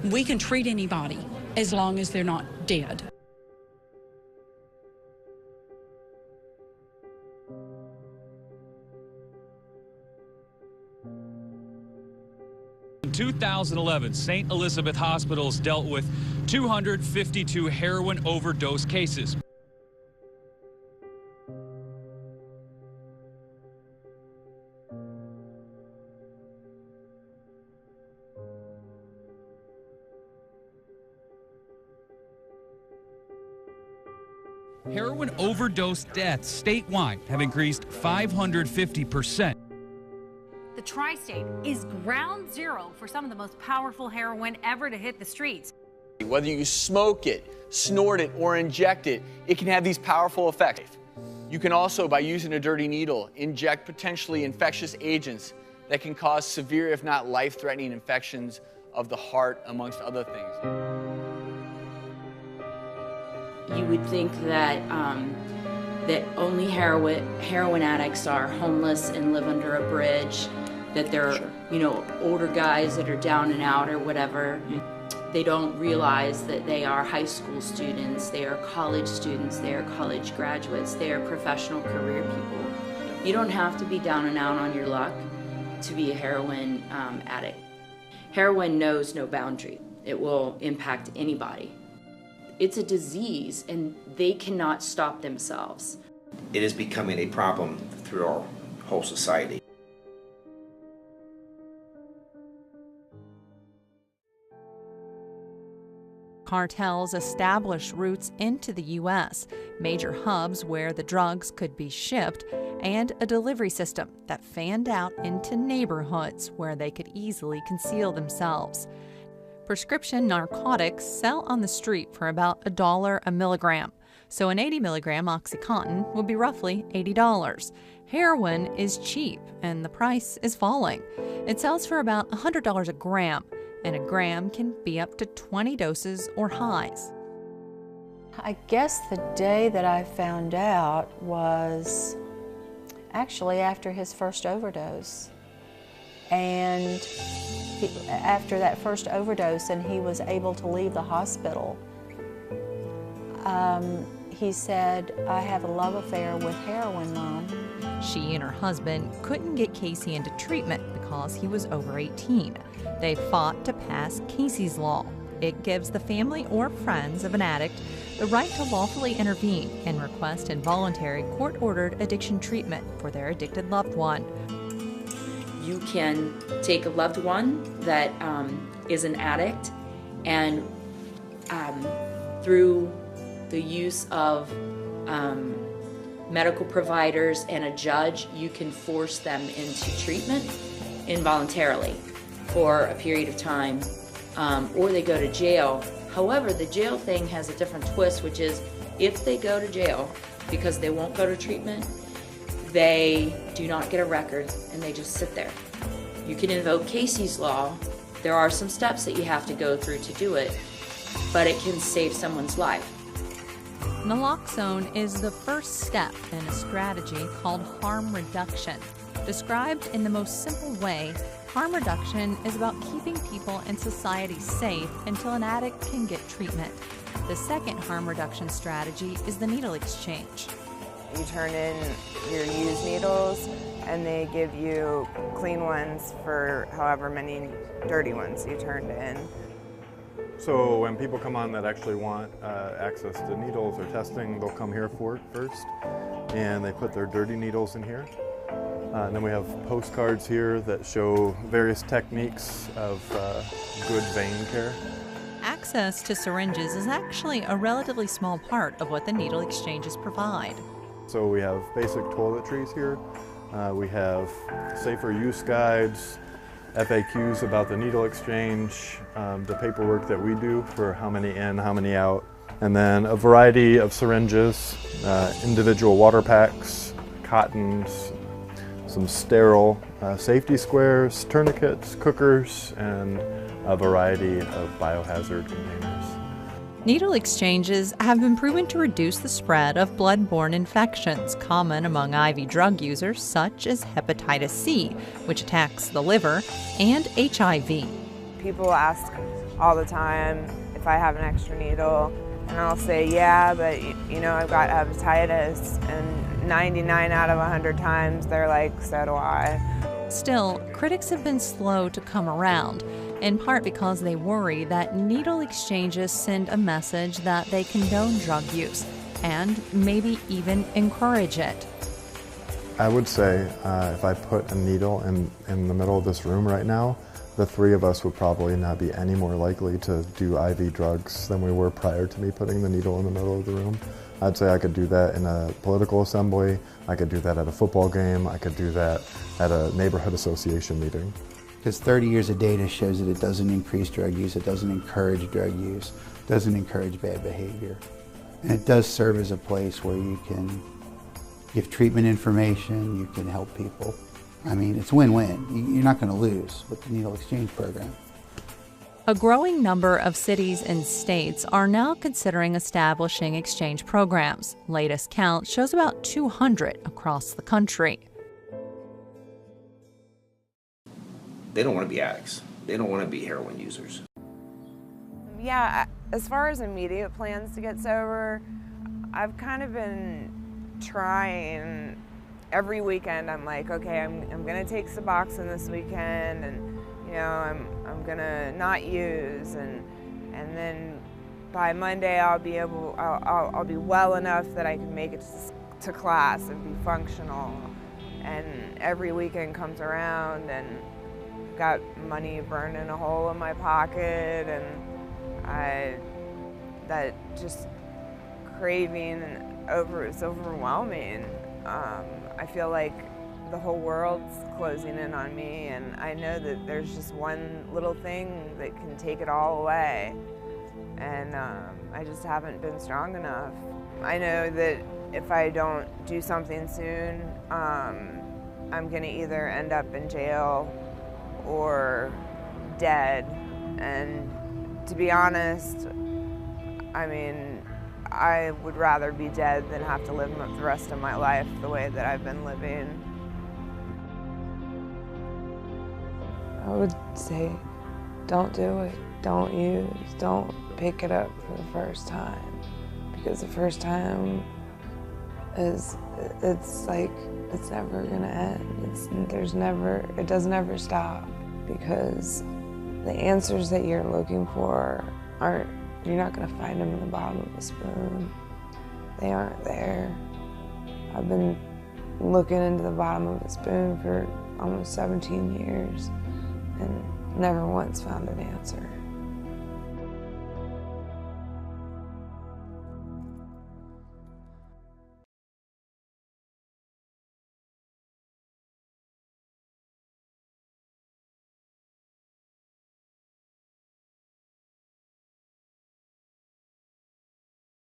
We can treat anybody as long as they're not dead. In 2011, St. Elizabeth hospitals dealt with 252 heroin overdose cases. Heroin overdose deaths statewide have increased 550%. The Tri-State is ground zero for some of the most powerful heroin ever to hit the streets. Whether you smoke it, snort it, or inject it, it can have these powerful effects. You can also, by using a dirty needle, inject potentially infectious agents that can cause severe, if not life-threatening infections of the heart, amongst other things. You would think that that only heroin addicts are homeless and live under a bridge, that they're, you know, older guys that are down and out or whatever. They don't realize that they are high school students, they are college students, they are college graduates, they are professional career people. You don't have to be down and out on your luck to be a heroin addict. Heroin knows no boundary. It will impact anybody. It's a disease, and they cannot stop themselves. It is becoming a problem through our whole society. Cartels establish routes into the U.S., major hubs where the drugs could be shipped, and a delivery system that fanned out into neighborhoods where they could easily conceal themselves. Prescription narcotics sell on the street for about $1 a milligram, so an 80 milligram OxyContin would be roughly $80. Heroin is cheap, and the price is falling. It sells for about $100 a gram, and a gram can be up to 20 doses or highs. I guess the day that I found out was actually after his first overdose. And after that first overdose and he was able to leave the hospital, he said, "I have a love affair with heroin, Mom." She and her husband couldn't get Casey into treatment because he was over 18. They fought to pass Casey's Law. It gives the family or friends of an addict the right to lawfully intervene and request involuntary court-ordered addiction treatment for their addicted loved one. You can take a loved one that is an addict, and through the use of medical providers and a judge, you can force them into treatment involuntarily for a period of time, or they go to jail. However, the jail thing has a different twist, which is if they go to jail because they won't go to treatment, they do not get a record and they just sit there. You can invoke Casey's Law. There are some steps that you have to go through to do it, but it can save someone's life. Naloxone is the first step in a strategy called harm reduction. Described in the most simple way, harm reduction is about keeping people and society safe until an addict can get treatment. The second harm reduction strategy is the needle exchange. You turn in your used needles and they give you clean ones for however many dirty ones you turned in. So when people come on that actually want access to needles or testing, they'll come here for it first, and they put their dirty needles in here. And then we have postcards here that show various techniques of good vein care. Access to syringes is actually a relatively small part of what the needle exchanges provide. So we have basic toiletries here. We have safer use guides, FAQs about the needle exchange, the paperwork that we do for how many in, how many out, and then a variety of syringes, individual water packs, cottons, some sterile safety squares, tourniquets, cookers, and a variety of biohazard containers. Needle exchanges have been proven to reduce the spread of blood-borne infections common among IV drug users such as hepatitis C, which attacks the liver, and HIV. People ask, all the time if I have an extra needle. And I'll say, yeah, but you know, I've got hepatitis. And 99 out of 100 times they're like, so do I. Still, critics have been slow to come around, in part because they worry that needle exchanges send a message that they condone drug use and maybe even encourage it. I would say if I put a needle in the middle of this room right now, the three of us would probably not be any more likely to do IV drugs than we were prior to me putting the needle in the middle of the room. I'd say I could do that in a political assembly, I could do that at a football game, I could do that at a neighborhood association meeting. Because 30 years of data shows that it doesn't increase drug use, it doesn't encourage drug use, it doesn't encourage bad behavior. And it does serve as a place where you can give treatment information, you can help people. I mean, it's win-win. You're not going to lose with the needle exchange program. A growing number of cities and states are now considering establishing exchange programs. Latest count shows about 200 across the country. They don't want to be addicts. They don't want to be heroin users. Yeah, as far as immediate plans to get sober, I've kind of been trying. Every weekend I'm like, okay, I'm gonna take Suboxone this weekend, and you know, I'm gonna not use, and then by Monday I'll be well enough that I can make it to class and be functional. And every weekend comes around and I've got money burning a hole in my pocket, and that just craving it's overwhelming. I feel like the whole world's closing in on me, and I know that there's just one little thing that can take it all away, and I just haven't been strong enough. I know that if I don't do something soon, I'm gonna either end up in jail or dead, and to be honest, I mean, I would rather be dead than have to live the rest of my life the way that I've been living. I would say, don't do it, don't use, don't pick it up for the first time. Because the first time it's like, it's never gonna end. It doesn't ever stop. Because the answers that you're looking for you're not gonna find them in the bottom of the spoon. They aren't there. I've been looking into the bottom of the spoon for almost 17 years and never once found an answer.